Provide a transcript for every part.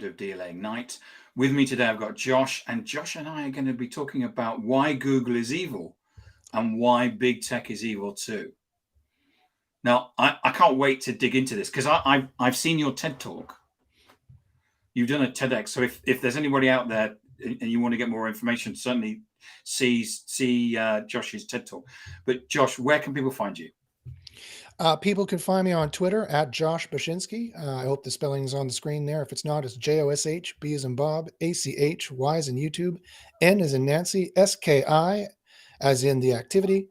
of DLA Ignite. With me today, I've got Josh, and Josh and I are going to be talking about why Google is evil and why big tech is evil too. Now, I can't wait to dig into this because I've seen your TED talk. You've done a TEDx. So if there's anybody out there and you want to get more information, certainly see Josh's TED talk. But Josh, where can people find you? People can find me on Twitter at Josh Bachynski. I hope the spelling is on the screen there. If it's not, it's Josh, B as in Bob, ACH, Y as in YouTube, N as in Nancy, SKI as in the activity.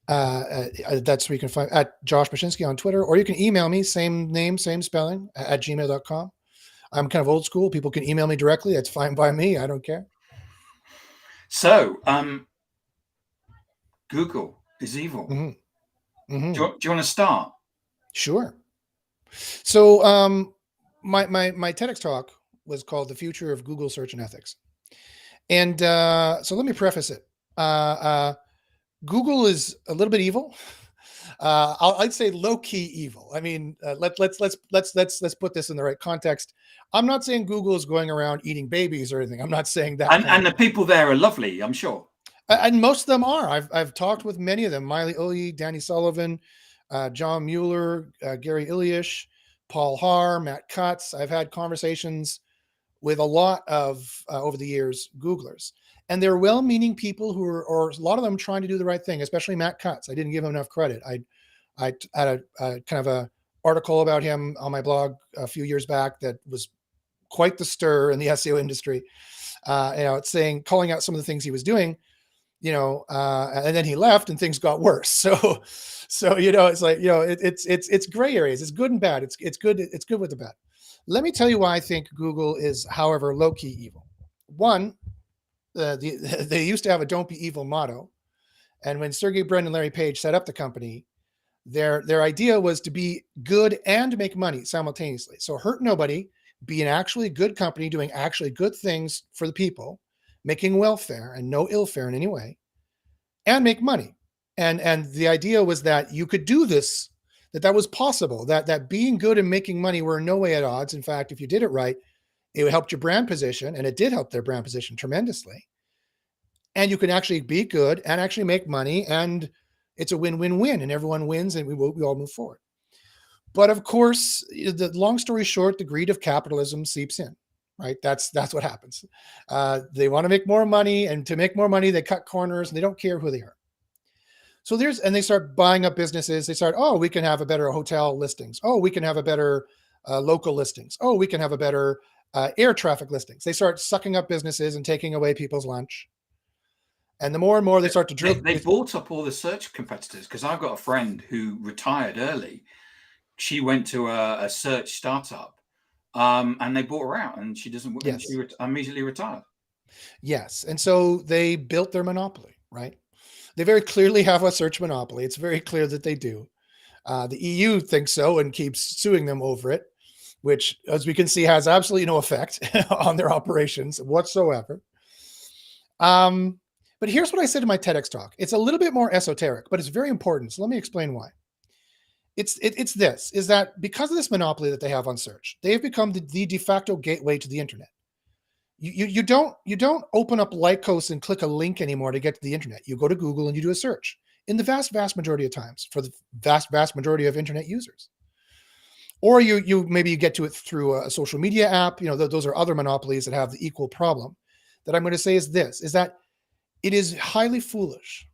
That's where you can find at Josh Bachynski on Twitter, or you can email me, same name, same spelling, at gmail.com. I'm kind of old school. People can email me directly. That's fine by me. I don't care. So, Google is evil. Mm-hmm. Mm-hmm. Do you want to start? Sure. So my TEDx talk was called "The Future of Google Search and Ethics," and so let me preface it. Google is a little bit evil. I'd say low key evil. I mean, let's put this in the right context. I'm not saying Google is going around eating babies or anything. I'm not saying that. And the people there are lovely, I'm sure. And most of them are. I've talked with many of them: Miley Oye, Danny Sullivan, John Mueller, Gary Ilyish, Paul Haar, Matt Cutts. I've had conversations with a lot of over the years Googlers, and they're well-meaning people who are, or a lot of them trying to do the right thing. Especially Matt Cutts. I didn't give him enough credit. I had a kind of a article about him on my blog a few years back that was quite the stir in the SEO industry. It's saying, calling out some of the things he was doing. And then he left and things got worse. So, it's like, it's gray areas. It's good and bad. It's good. It's good with the bad. Let me tell you why I think Google is, however, low-key evil. One, they used to have a "Don't be evil" motto. And when Sergey Brin and Larry Page set up the company, their idea was to be good and make money simultaneously. So hurt nobody, be an actually good company doing actually good things for the people, making welfare and no ill fare in any way, and make money. And the idea was that you could do this, that was possible, that being good and making money were in no way at odds. In fact, if you did it right, it helped your brand position, and it did help their brand position tremendously. And you can actually be good and actually make money, and it's a win-win-win, and everyone wins, and we all move forward. But of course, the long story short, the greed of capitalism seeps in. Right, that's what happens. They want to make more money, and to make more money, they cut corners, and they don't care who they are. So they start buying up businesses. They start, we can have a better hotel listings. We can have a better local listings. We can have a better air traffic listings. They start sucking up businesses and taking away people's lunch. And the more and more they start to drill, they bought up all the search competitors. Because I've got a friend who retired early. She went to a search startup. And they bought her out, and she doesn't. Yes. She immediately retired. Yes, and so they built their monopoly. Right, they very clearly have a search monopoly. It's very clear that they do. The EU thinks so and keeps suing them over it, which, as we can see, has absolutely no effect on their operations whatsoever. But here's what I said in my TEDx talk. It's a little bit more esoteric, but it's very important. So let me explain why. It's that because of this monopoly that they have on search, they have become the de facto gateway to the internet. You don't open up Lycos and click a link anymore to get to the internet. You go to Google and you do a search in the vast majority of times for the vast majority of internet users. Or you maybe get to it through a social media app. Those are other monopolies that have the equal problem. That I'm going to say is that it is highly foolish.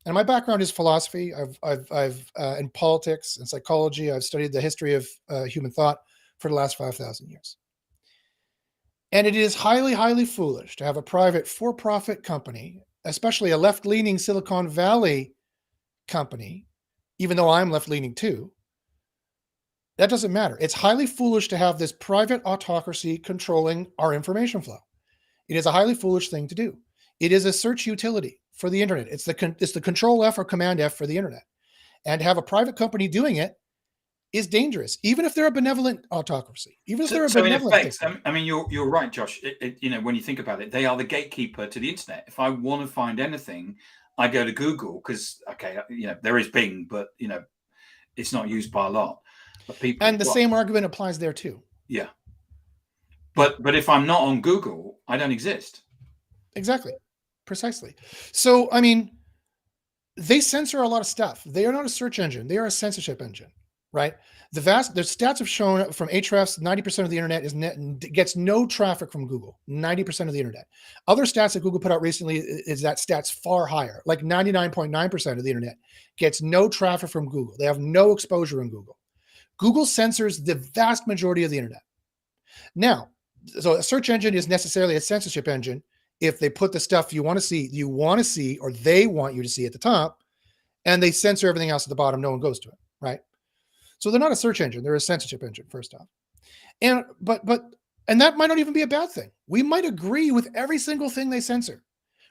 And my background is philosophy. I've in politics and psychology. I've studied the history of human thought for the last 5,000 years. And it is highly, highly foolish to have a private for-profit company, especially a left-leaning Silicon Valley company, even though I'm left-leaning too. That doesn't matter. It's highly foolish to have this private autocracy controlling our information flow. It is a highly foolish thing to do. It is a search utility for the internet. It's the Control F or Command F for the internet. And to have a private company doing it is dangerous, even if they're a benevolent autocracy. Even if they're a benevolent. In effect, I mean, you're right, Josh. When you think about it, they are the gatekeeper to the internet. If I want to find anything, I go to Google because there is Bing, but it's not used by a lot of people. And the same argument applies there too. Yeah. But if I'm not on Google, I don't exist. Exactly. Precisely. So, I mean, they censor a lot of stuff. They are not a search engine. They are a censorship engine, right? The stats have shown from Ahrefs, 90% of the internet gets no traffic from Google. 90% of the internet. Other stats that Google put out recently is that stats far higher, like 99.9% of the internet gets no traffic from Google. They have no exposure in Google. Google censors the vast majority of the internet. Now, so a search engine is necessarily a censorship engine if they put the stuff you want to see, or they want you to see at the top, and they censor everything else at the bottom. No one goes to it, right? So they're not a search engine; they're a censorship engine. First off, and and that might not even be a bad thing. We might agree with every single thing they censor.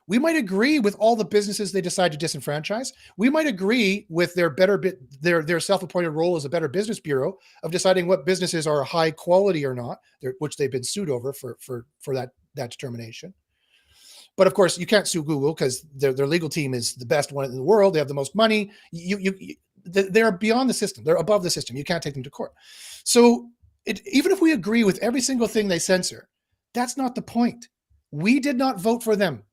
We might agree with all the businesses they decide to disenfranchise. We might agree with their self-appointed role as a better business bureau of deciding what businesses are high quality or not, which they've been sued over for that determination. But of course, you can't sue Google because their legal team is the best one in the world. They have the most money. They're beyond the system. They're above the system. You can't take them to court. So even if we agree with every single thing they censor, that's not the point. We did not vote for them.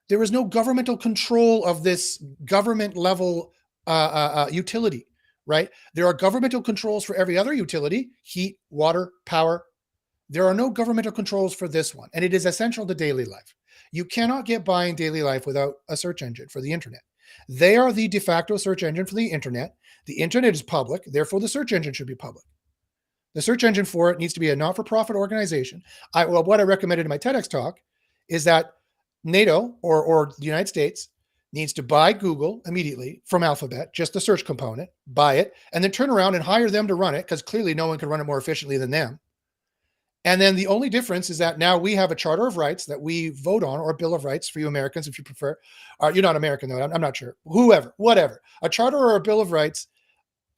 There is no governmental control of this government level utility, right? There are governmental controls for every other utility: heat, water, power. There are no governmental controls for this one, and it is essential to daily life. You cannot get by in daily life without a search engine for the internet. They are the de facto search engine for the internet. The internet is public, therefore the search engine should be public. The search engine for it needs to be a not-for-profit organization. What I recommended in my TEDx talk is that NATO or the United States needs to buy Google immediately from Alphabet, just the search component, buy it, and then turn around and hire them to run it, because clearly no one can run it more efficiently than them. And then the only difference is that now we have a Charter of Rights that we vote on, or a Bill of Rights for you Americans, if you prefer. You're not American, though. I'm not sure. Whoever, whatever. A charter or a Bill of Rights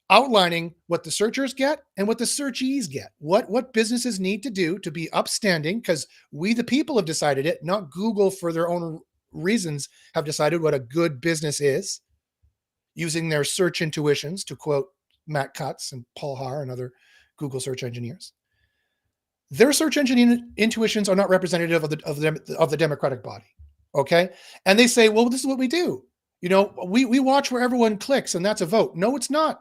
outlining what the searchers get and what the searchees get. What businesses need to do to be upstanding, because we, the people, have decided it, not Google for their own reasons have decided what a good business is, using their search intuitions, to quote Matt Cutts and Paul Haar and other Google search engineers. Their search engine intuitions are not representative of the democratic body. Okay. And they say, well, this is what we do. We watch where everyone clicks and that's a vote. No, it's not.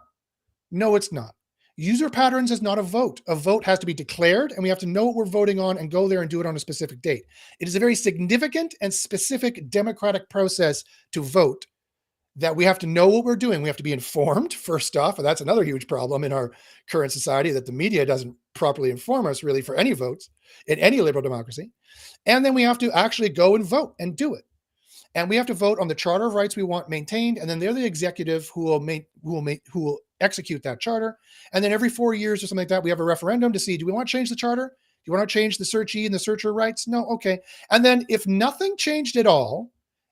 No, it's not. User patterns is not a vote. A vote has to be declared, and we have to know what we're voting on and go there and do it on a specific date. It is a very significant and specific democratic process to vote, that we have to know what we're doing. We have to be informed, first off, and that's another huge problem in our current society, that the media doesn't properly inform us really for any votes in any liberal democracy. And then we have to actually go and vote and do it. And we have to vote on the Charter of Rights we want maintained, and then they're the executive who will execute that charter. And then every 4 years or something like that, we have a referendum to see, do we want to change the charter? Do you want to change the searchee and the searcher rights? No, okay. And then if nothing changed at all,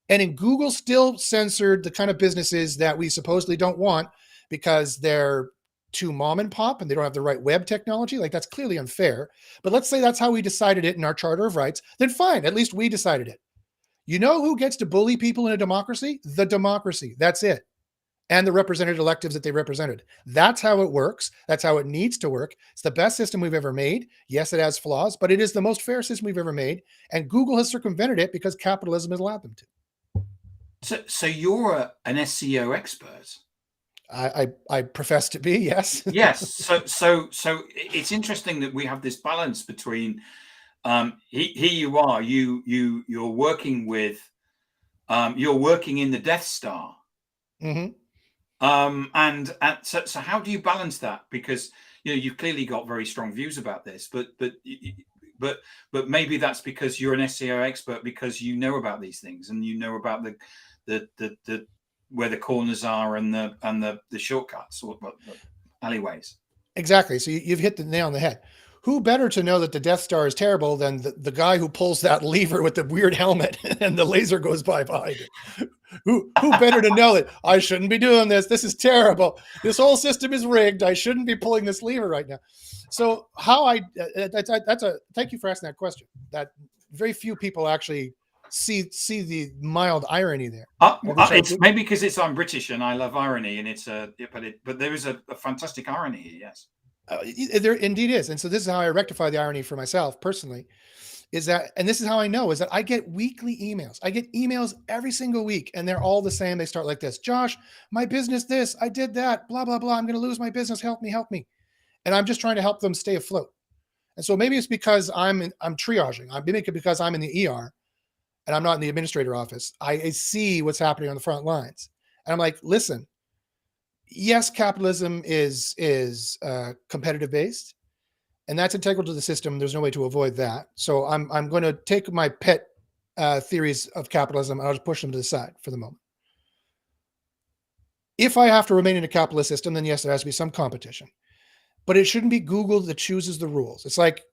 and in Google still censored the kind of businesses that we supposedly don't want because they're too mom and pop and they don't have the right web technology, like, that's clearly unfair. But let's say that's how we decided it in our Charter of Rights, then fine, at least we decided it. You know who gets to bully people in a democracy? The democracy. That's it. And the represented electives that they represented. That's how it works. That's how it needs to work. It's the best system we've ever made. Yes, it has flaws, but it is the most fair system we've ever made. And Google has circumvented it because capitalism has allowed them to. So you're an SEO expert. I profess to be, yes. Yes. So it's interesting that we have this balance between here you are, you're working with you're working in the Death Star. Mm-hmm. And so how do you balance that? Because you've clearly got very strong views about this, but maybe that's because you're an SEO expert, because you know about these things and you know about the where the corners are and the shortcuts or the alleyways. Exactly. So you've hit the nail on the head. Who better to know that the Death Star is terrible than the guy who pulls that lever with the weird helmet and the laser goes by behind it? Who better to know that I shouldn't be doing this? This is terrible. This whole system is rigged. I shouldn't be pulling this lever right now. So thank you for asking that question. That very few people actually see the mild irony there. It's maybe because I'm British and I love irony, and but there is a fantastic irony here. Yes. There indeed is. And so this is how I rectify the irony for myself personally, is that, and this is how I know, is that I get weekly emails. I get emails every single week, and they're all the same. They start like this: Josh, my business, this, I did that, blah, blah, blah. I'm going to lose my business. Help me, help me. And I'm just trying to help them stay afloat. And so maybe it's because I'm triaging. Maybe because I'm in the ER and I'm not in the administrator office. I see what's happening on the front lines. And I'm like, listen, yes, capitalism is competitive based, and that's integral to the system. There's no way to avoid that. So I'm going to take my pet theories of capitalism and I'll just push them to the side for the moment. If I have to remain in a capitalist system, then yes, there has to be some competition. But it shouldn't be Google that chooses the rules. It's like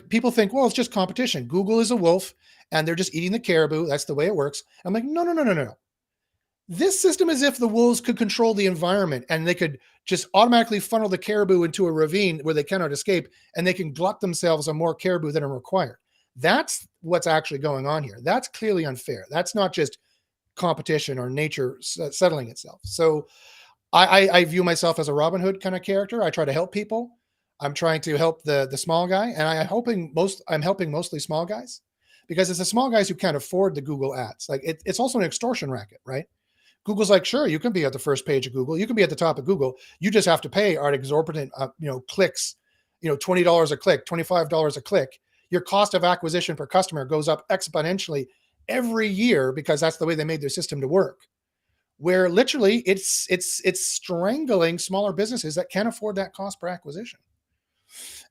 people think, well, it's just competition. Google is a wolf and they're just eating the caribou. That's the way it works. I'm like, no, no, no, no, no, no. This system is if the wolves could control the environment and they could just automatically funnel the caribou into a ravine where they cannot escape, and they can glut themselves on more caribou than are required. That's what's actually going on here. That's clearly unfair. That's not just competition or nature settling itself. So I view myself as a Robin Hood kind of character. I try to help people. I'm trying to help the small guy, and I'm helping mostly small guys, because it's the small guys who can't afford the Google ads. Like it's also an extortion racket, right? Google's like, sure, you can be at the first page of Google. You can be at the top of Google. You just have to pay our exorbitant, clicks, $20 a click, $25 a click. Your cost of acquisition per customer goes up exponentially every year because that's the way they made their system to work. Where literally it's strangling smaller businesses that can't afford that cost per acquisition.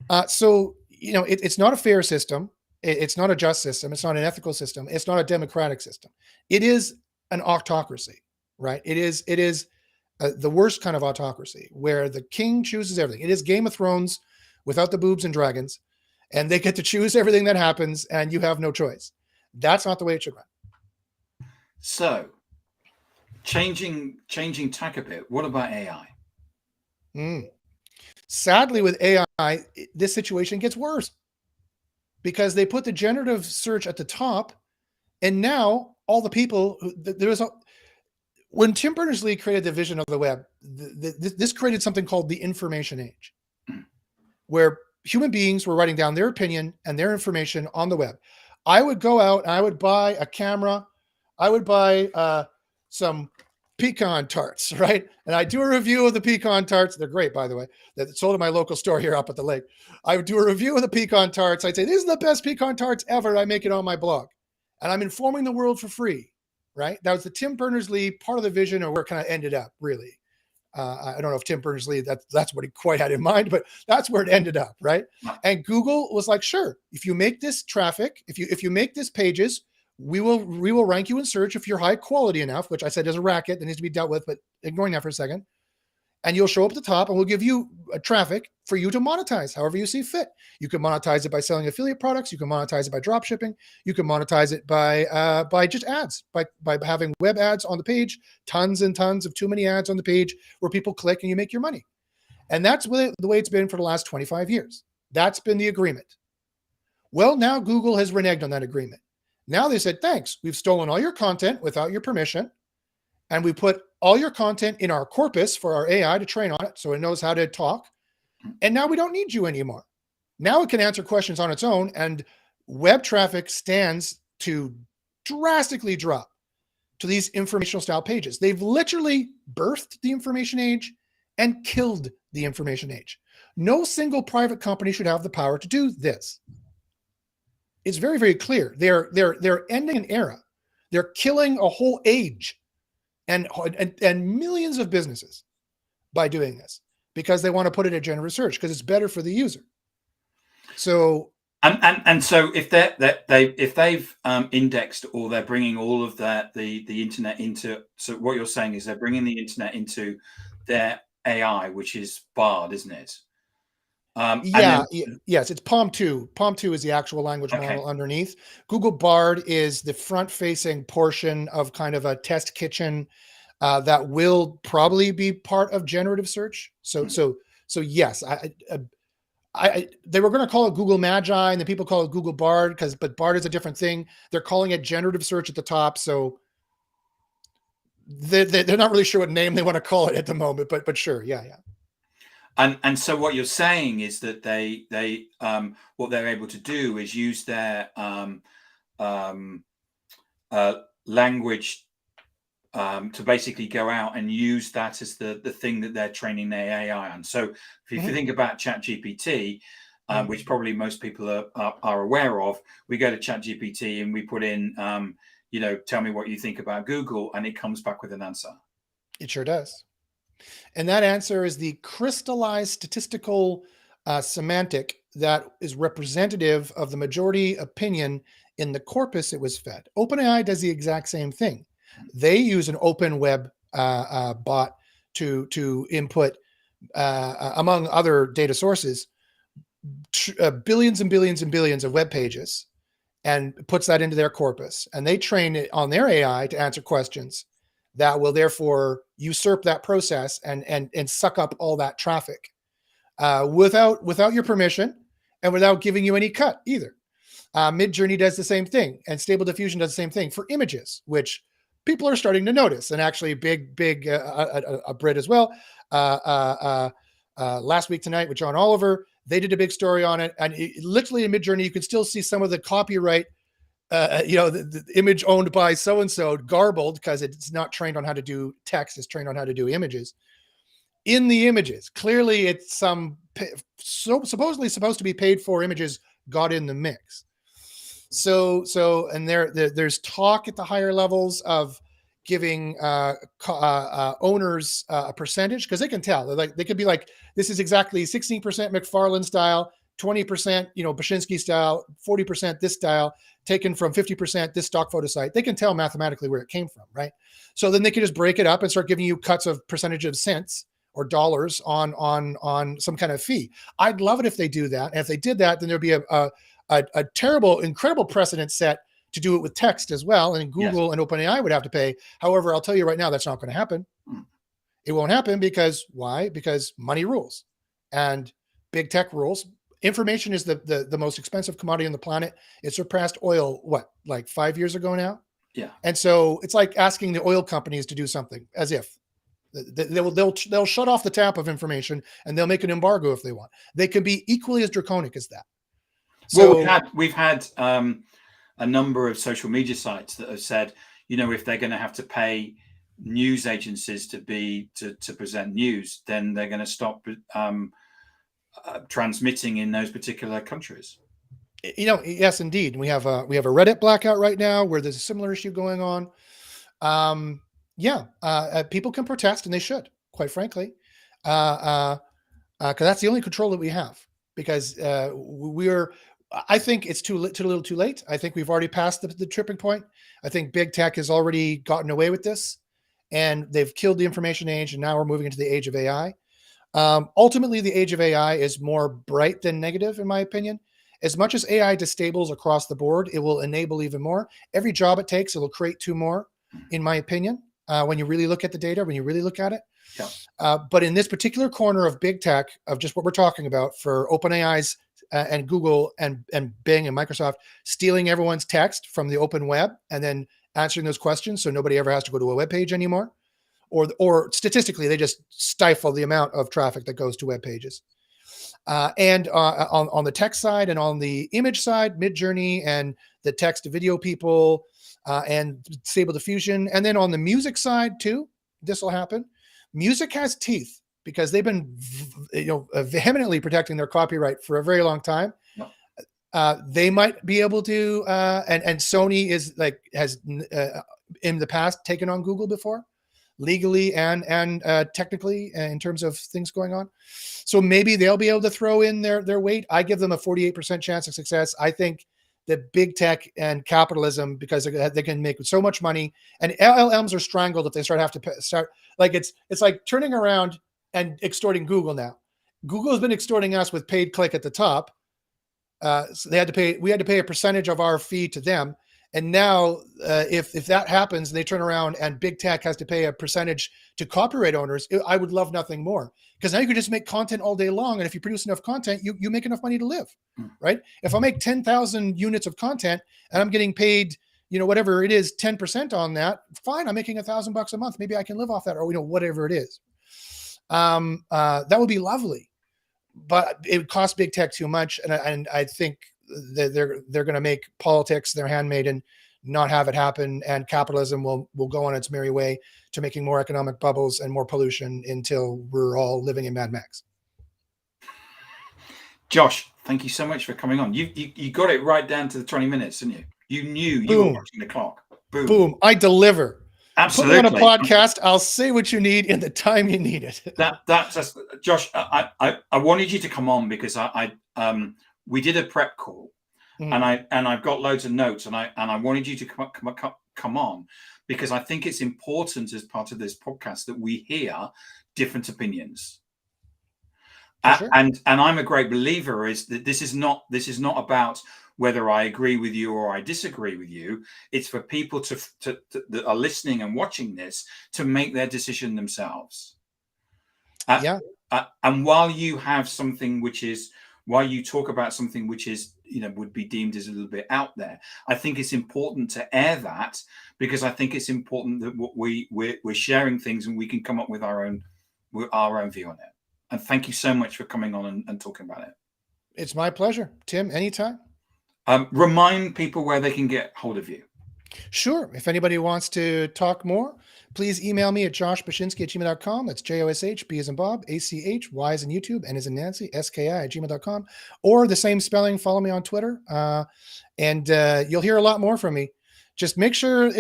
It's not a fair system. It's not a just system. It's not an ethical system. It's not a democratic system. It is an autocracy. Right? It is the worst kind of autocracy where the king chooses everything. It is Game of Thrones without the boobs and dragons, and they get to choose everything that happens, and you have no choice. That's not the way it should run. So, changing tack a bit. What about AI? Sadly, with AI, this situation gets worse because they put the generative search at the top, and now all the people when Tim Berners-Lee created the vision of the web, this created something called the information age, where human beings were writing down their opinion and their information on the web. I would go out and I would buy a camera. I would buy some pecan tarts, right? And I do a review of the pecan tarts. They're great, by the way. They're sold at my local store here up at the lake. I would do a review of the pecan tarts. I'd say, these are the best pecan tarts ever. I make it on my blog. And I'm informing the world for free. Right? That was the Tim Berners-Lee part of the vision, or where it kind of ended up, really. I don't know if Tim Berners-Lee, that's what he quite had in mind, but that's where it ended up, right? And Google was like, sure, if you make this traffic, if you make this pages, we will rank you in search if you're high quality enough, which I said is a racket that needs to be dealt with, but ignoring that for a second. And you'll show up at the top, and we'll give you traffic for you to monetize however you see fit. You can monetize it by selling affiliate products. You can monetize it by drop shipping. You can monetize it by just ads, by having web ads on the page, tons and tons of too many ads on the page where people click and you make your money. And that's the way it's been for the last 25 years. That's been the agreement. Well, now Google has reneged on that agreement. Now they said, thanks, we've stolen all your content without your permission, and we put all your content in our corpus for our AI to train on it so it knows how to talk. And now we don't need you anymore. Now it can answer questions on its own, and web traffic stands to drastically drop to these informational style pages. They've literally birthed the information age and killed the information age. No single private company should have the power to do this. It's very, very clear. They're ending an era. They're killing a whole age and millions of businesses by doing this, because they want to put it in generative search because it's better for the user. So and so if they've indexed, or they're bringing all of the internet into, so what you're saying is they're bringing the internet into their AI, which is Bard, isn't it? Yes, it's PaLM 2. PaLM 2 is the actual language model underneath. Google Bard is the front-facing portion of kind of a test kitchen that will probably be part of generative search. So yes, they were going to call it Google Magi, and the people call it Google Bard but Bard is a different thing. They're calling it generative search at the top. So they're not really sure what name they want to call it at the moment, but sure. Yeah. And so what you're saying is that they what they're able to do is use their um, language to basically go out and use that as the thing that they're training their AI on. So if you Mhm. think about ChatGPT, Mhm. which probably most people are aware of, we go to ChatGPT and we put in, tell me what you think about Google, and it comes back with an answer. It sure does. And that answer is the crystallized statistical semantic that is representative of the majority opinion in the corpus it was fed. OpenAI does the exact same thing. They use an open web bot to input, among other data sources, billions and billions and billions of web pages, and puts that into their corpus. And they train it on their AI to answer questions that will therefore usurp that process and suck up all that traffic without your permission and without giving you any cut either. Midjourney does the same thing, and Stable Diffusion does the same thing for images, which people are starting to notice. And actually, big a Brit as well. Last week tonight with John Oliver, they did a big story on it, and literally in Midjourney, you can still see some of the copyright. The image owned by so and so garbled because it's not trained on how to do text; it's trained on how to do images. In the images, clearly, it's supposedly supposed to be paid for images got in the mix. And there's talk at the higher levels of giving owners a percentage, because they can tell. They could be like, this is exactly 16% McFarlane style, 20% Bachynski style, 40% this style, taken from 50% this stock photo site. They can tell mathematically where it came from, right? So then they can just break it up and start giving you cuts of percentage of cents or dollars on some kind of fee. I'd love it if they do that. And if they did that, then there'd be a terrible, incredible precedent set to do it with text as well. And Google and OpenAI would have to pay. However, I'll tell you right now, that's not going to happen. It won't happen because why? Because money rules and big tech rules. Information is the most expensive commodity on the planet. It surpassed oil, like 5 years ago now? Yeah. And so it's like asking the oil companies to do something, as if they'll shut off the tap of information and they'll make an embargo if they want. They can be equally as draconic as that. Well, So we've had a number of social media sites that have said, if they're going to have to pay news agencies to present news, then they're going to stop transmitting in those particular countries. Yes, indeed. We have a Reddit blackout right now where there's a similar issue going on. People can protest, and they should, quite frankly, because that's the only control that we have. Because I think it's too little, too late. I think we've already passed the tripping point. I think big tech has already gotten away with this, and they've killed the information age, and now we're moving into the age of AI. Ultimately, the age of AI is more bright than negative, in my opinion. As much as AI destables across the board, it will enable even more. Every job it takes, it'll create two more, in my opinion, when you really look at the data, when you really look at it. Yeah. But in this particular corner of big tech, of just what we're talking about for OpenAI's and Google and Bing and Microsoft stealing everyone's text from the open web and then answering those questions so nobody ever has to go to a web page anymore, or statistically, they just stifle the amount of traffic that goes to web pages. And on the text side and on the image side, Midjourney and the text to video people and Stable Diffusion. And then on the music side too, this will happen. Music has teeth because they've been vehemently protecting their copyright for a very long time. No. They might be able to, and Sony has in the past taken on Google before, legally and technically in terms of things going on. So maybe they'll be able to throw in their weight. I give them a 48% chance of success. I think that big tech and capitalism, because they can make so much money, and LLMs are strangled if they have to start. Like it's like turning around and extorting Google now. Google has been extorting us with paid click at the top. So we had to pay a percentage of our fee to them. And now, if that happens, they turn around and big tech has to pay a percentage to copyright owners. I would love nothing more, because now you can just make content all day long, and if you produce enough content, you make enough money to live, right? If I make 10,000 units of content and I'm getting paid, whatever it is, 10% on that, fine. I'm making $1,000 a month. Maybe I can live off that, or whatever it is. That would be lovely. but it costs big tech too much, and I think that they're going to make politics their handmaiden, not have it happen, and capitalism will go on its merry way to making more economic bubbles and more pollution until we're all living in Mad Max. Josh, thank you so much for coming on. You got it right down to the 20 minutes, didn't you? You knew you were watching the clock. Boom. Boom. I deliver. Absolutely. Put me on a podcast. I'll say what you need in the time you need it. That's Josh. I wanted you to come on because we did a prep call, and I've got loads of notes, and I wanted you to come on because I think it's important as part of this podcast that we hear different opinions. Sure. And I'm a great believer is that this is not about whether I agree with you or I disagree with you. It's for people that are listening and watching this to make their decision themselves. And while you have something while you talk about something which is, would be deemed as a little bit out there, I think it's important to air that because I think it's important that we're sharing things and we can come up with our own view on it. And thank you so much for coming on and talking about it. It's my pleasure, Tim. Anytime. Remind people where they can get hold of you. Sure. If anybody wants to talk more, please email me at joshbachynski@gmail.com. That's JOSH, B as in Bob, ACH, Y as in YouTube, N as in Nancy, SKI@gmail.com. Or the same spelling, follow me on Twitter. And you'll hear a lot more from me. Just make sure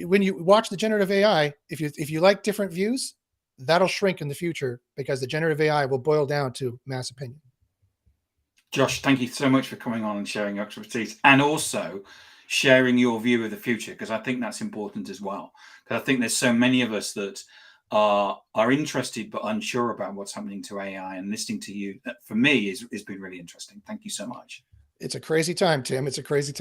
when you watch the generative AI, if you like different views, that'll shrink in the future because the generative AI will boil down to mass opinion. Josh, thank you so much for coming on and sharing your expertise and also sharing your view of the future, because I think that's important as well. Because I think there's so many of us that are interested but unsure about what's happening to AI, and listening to you, for me, has been really interesting. Thank you so much. It's a crazy time, Tim. It's a crazy time.